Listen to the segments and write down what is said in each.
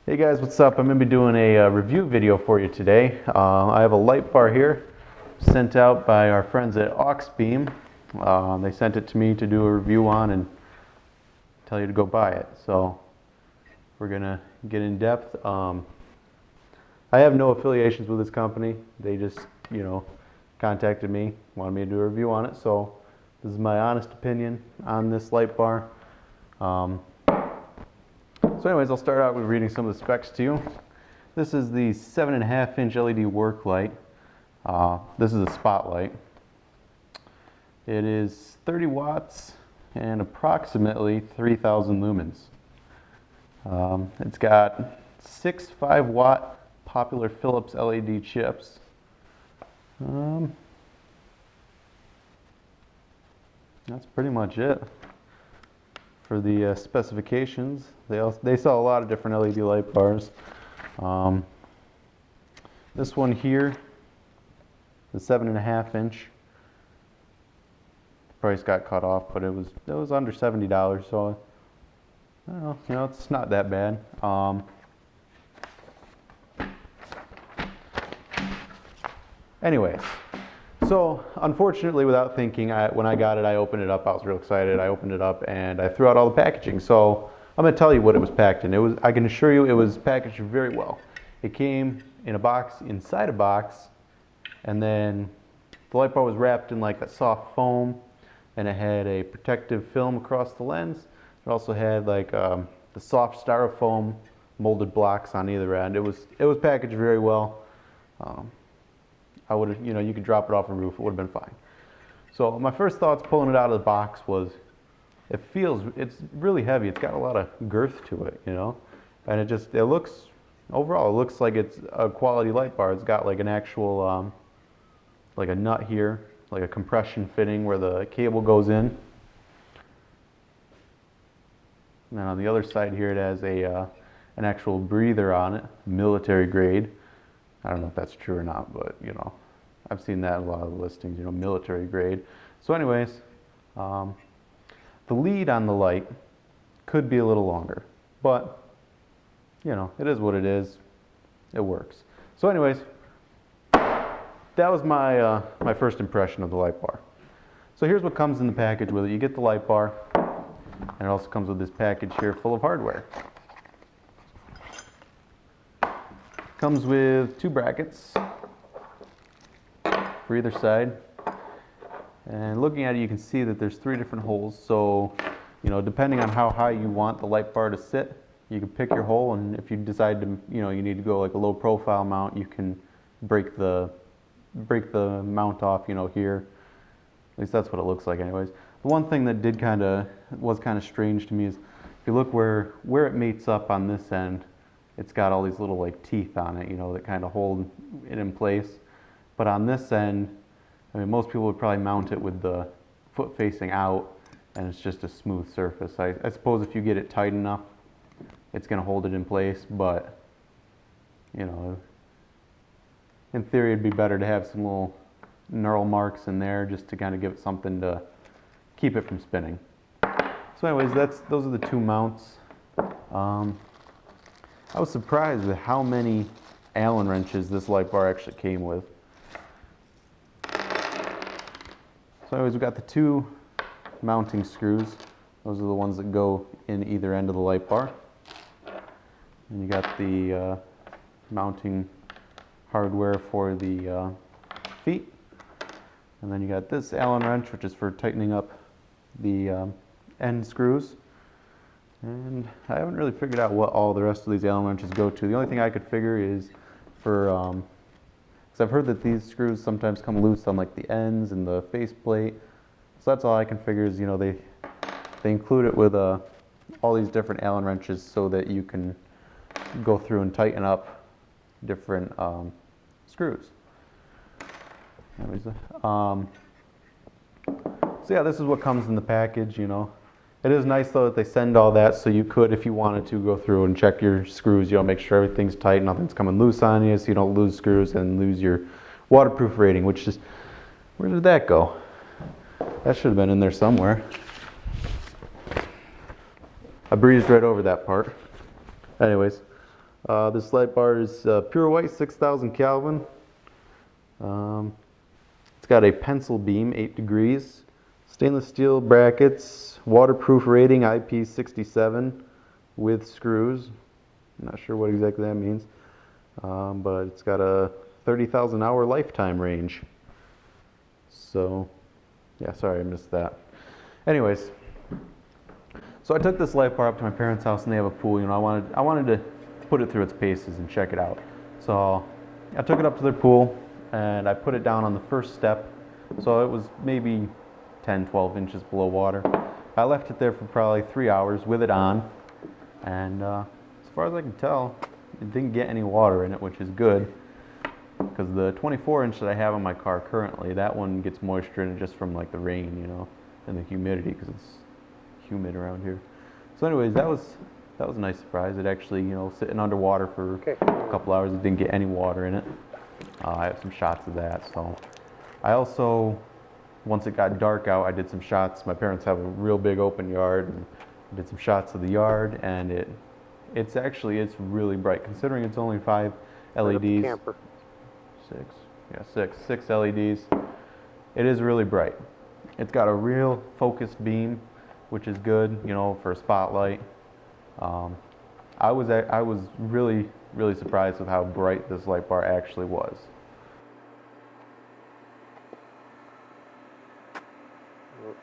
Hey guys, what's up? I'm going to be doing a review video for you today. I have a light bar here sent out by our friends at Auxbeam. They sent it to me to do a review on and tell you to go buy it. So we're going to get in depth. I have no affiliations with this company. They just, contacted me, wanted me to do a review on it. So this is my honest opinion on this light bar. So anyways, I'll start out with reading some of the specs to you. This is the 7.5-inch LED work light. This is a spotlight. It is 30 watts and approximately 3,000 lumens. It's got 6 5-watt popular Philips LED chips. That's pretty much it for the specifications. They sell a lot of different LED light bars. This one here, the 7.5-inch, price got cut off, but it was under $70, so I don't know, it's not that bad. Anyways, so unfortunately, without thinking, when I got it, I opened it up. I was real excited. I opened it up and I threw out all the packaging. So I'm going to tell you what it was packed in. I can assure you it was packaged very well. It came in a box, inside a box, and then the light bar was wrapped in like a soft foam, and it had a protective film across the lens. It also had like the soft styrofoam molded blocks on either end. It was packaged very well. I would have, you could drop it off a roof, it would have been fine. So my first thoughts pulling it out of the box was, it's really heavy. It's got a lot of girth to it, and it looks, overall, it looks like it's a quality light bar. It's got like an actual, like a nut here, like a compression fitting where the cable goes in. And then on the other side here, it has an actual breather on it, military grade. I don't know if that's true or not, but I've seen that in a lot of the listings, military grade. So anyways, the lead on the light could be a little longer, but it is what it is. It works. So anyways, that was my my first impression of the light bar. So here's what comes in the package with it. You get the light bar, and it also comes with this package here full of hardware. Comes with 2 brackets for either side, and looking at it, you can see that there's 3 different holes. So, depending on how high you want the light bar to sit, you can pick your hole, and if you decide to, you need to go like a low profile mount, you can break the mount off, here. At least that's what it looks like, anyways. The one thing that was kind of strange to me is, if you look where it mates up on this end, it's got all these little like teeth on it, that kind of hold it in place. But on this end, I mean, most people would probably mount it with the foot facing out, and it's just a smooth surface. I suppose if you get it tight enough, it's going to hold it in place, but, in theory, it'd be better to have some little knurl marks in there just to kind of give it something to keep it from spinning. So anyways, those are the 2 mounts. I was surprised with how many Allen wrenches this light bar actually came with. So anyways, we've got the 2 mounting screws. Those are the ones that go in either end of the light bar. And you got the mounting hardware for the feet. And then you got this Allen wrench, which is for tightening up the end screws. And I haven't really figured out what all the rest of these Allen wrenches go to. The only thing I could figure is for, because I've heard that these screws sometimes come loose on like the ends and the faceplate. So that's all I can figure is, they include it with all these different Allen wrenches so that you can go through and tighten up different screws. So yeah, this is what comes in the package, It is nice though that they send all that, so you could, if you wanted to, go through and check your screws, make sure everything's tight, nothing's coming loose on you, so you don't lose screws and lose your waterproof rating, which is, where did that go? That should have been in there somewhere. I breezed right over that part. Anyways, This light bar is pure white, 6,000 Kelvin. It's got a pencil beam, 8 degrees, stainless steel brackets, waterproof rating IP67 with screws. I'm not sure what exactly that means, but it's got a 30,000 hour lifetime range. So, yeah, sorry I missed that. Anyways, so I took this light bar up to my parents' house and they have a pool. You know, I wanted to put it through its paces and check it out. So I took it up to their pool and I put it down on the first step. So it was maybe 10, 12 inches below water. I left it there for probably 3 hours with it on, and as far as I can tell, it didn't get any water in it, which is good, because the 24-inch that I have on my car currently, that one gets moisture in it just from like the rain, you know, and the humidity, because it's humid around here. So anyways, that was a nice surprise. It actually, you know, sitting underwater for a couple hours, it didn't get any water in it. I have some shots of that. So I also, once it got dark out, I did some shots. My parents have a real big open yard, and I did some shots of the yard, and it's really bright considering it's only 5 LEDs. Camper. Six LEDs. It is really bright. It's got a real focused beam, which is good, you know, for a spotlight. I was really surprised with how bright this light bar actually was.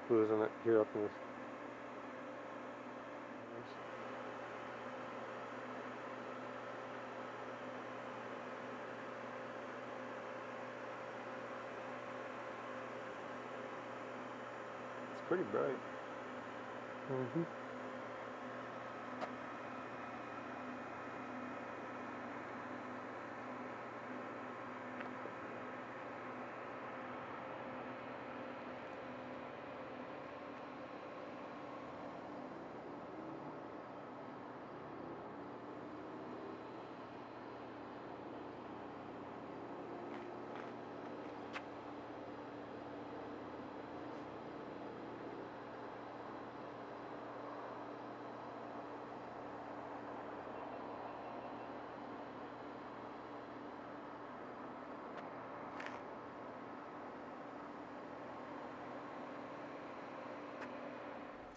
Losing it here up in this. It's pretty bright. Mm-hmm.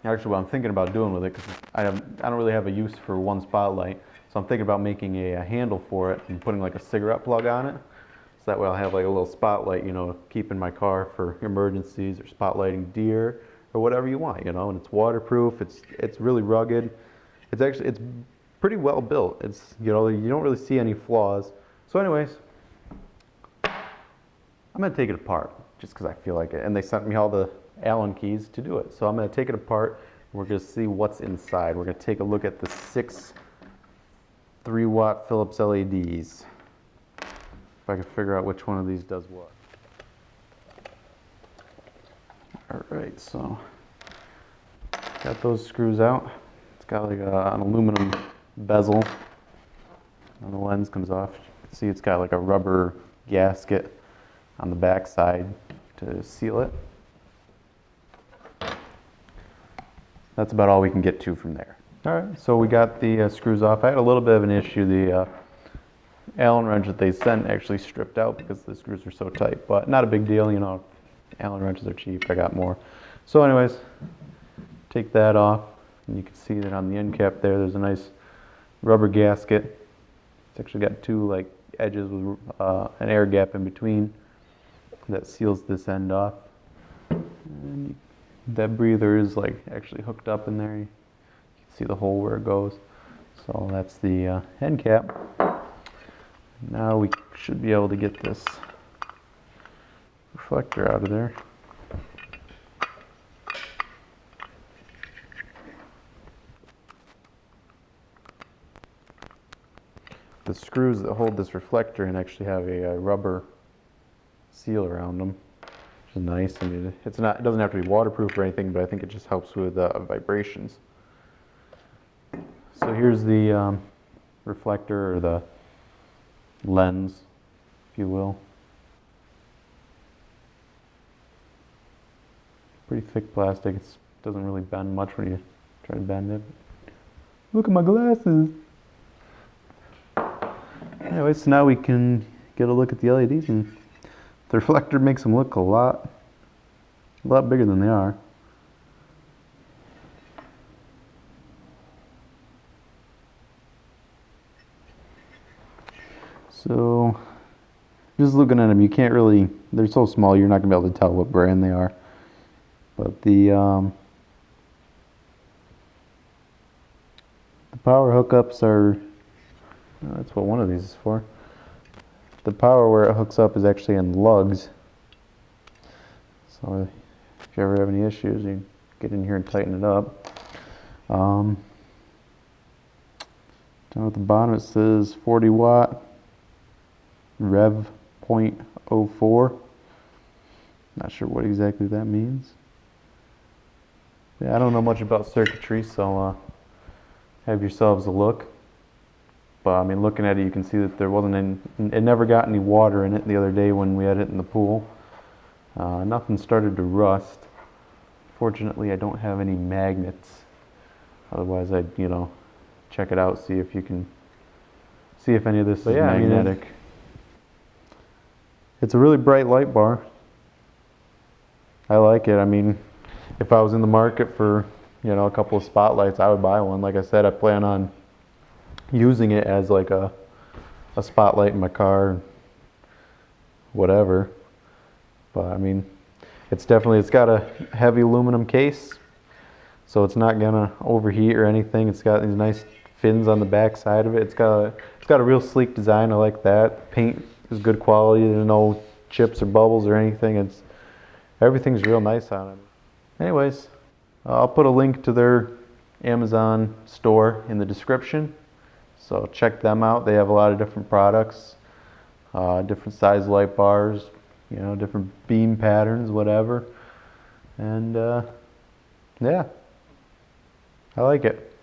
Actually, what I'm thinking about doing with it, because I don't really have a use for one spotlight, so I'm thinking about making a handle for it and putting like a cigarette plug on it. So that way I'll have like a little spotlight, you know, keep in my car for emergencies or spotlighting deer or whatever you want, you know. And it's waterproof. It's really rugged. It's pretty well built. It's, you know, you don't really see any flaws. So anyways, I'm gonna take it apart just because I feel like it. And they sent me all the Allen keys to do it. So I'm going to take it apart and we're going to see what's inside. We're going to take a look at the 6 3-watt Philips LEDs. If I can figure out which one of these does what. Alright, so got those screws out. It's got like an aluminum bezel and the lens comes off. You can see it's got like a rubber gasket on the back side to seal it. That's about all we can get to from there. All right, so we got the screws off. I had a little bit of an issue. The Allen wrench that they sent actually stripped out because the screws are so tight, but not a big deal, you know. Allen wrenches are cheap. I got more. So anyways, take that off, and you can see that on the end cap there's a nice rubber gasket. It's actually got 2 like edges with an air gap in between that seals this end off. And that breather is like actually hooked up in there. You can see the hole where it goes. So that's the end cap. Now we should be able to get this reflector out of there. The screws that hold this reflector and actually have a rubber seal around them, which is nice. I mean, it doesn't have to be waterproof or anything, but I think it just helps with vibrations. So here's the reflector, or the lens, if you will. Pretty thick plastic. It doesn't really bend much when you try to bend it. Look at my glasses. Anyway, so now we can get a look at the LEDs, and the reflector makes them look a lot bigger than they are. So, just looking at them, you can't really, they're so small you're not going to be able to tell what brand they are. But the power hookups are, that's what one of these is for. The power where it hooks up is actually in lugs. So if you ever have any issues, you get in here and tighten it up. Down at the bottom it says 40 watt rev 0.04. Not sure what exactly that means. Yeah, I don't know much about circuitry, so have yourselves a look. But I mean, looking at it, you can see that there wasn't any, it never got any water in it the other day when we had it in the pool. Nothing started to rust. Fortunately, I don't have any magnets. Otherwise, I'd, you know, check it out, see if you can see if any of this is magnetic. It's a really bright light bar. I like it. I mean, if I was in the market for, you know, a couple of spotlights, I would buy one. Like I said, I plan on using it as like a spotlight in my car, whatever. But I mean, it's got a heavy aluminum case, so it's not gonna overheat or anything. It's got these nice fins on the back side of it. It's got a real sleek design. I like that. Paint is good quality. There's no chips or bubbles or anything. Everything's real nice on it. Anyways, I'll put a link to their Amazon store in the description, so check them out. They have a lot of different products, different size light bars, you know, different beam patterns, whatever. And yeah, I like it.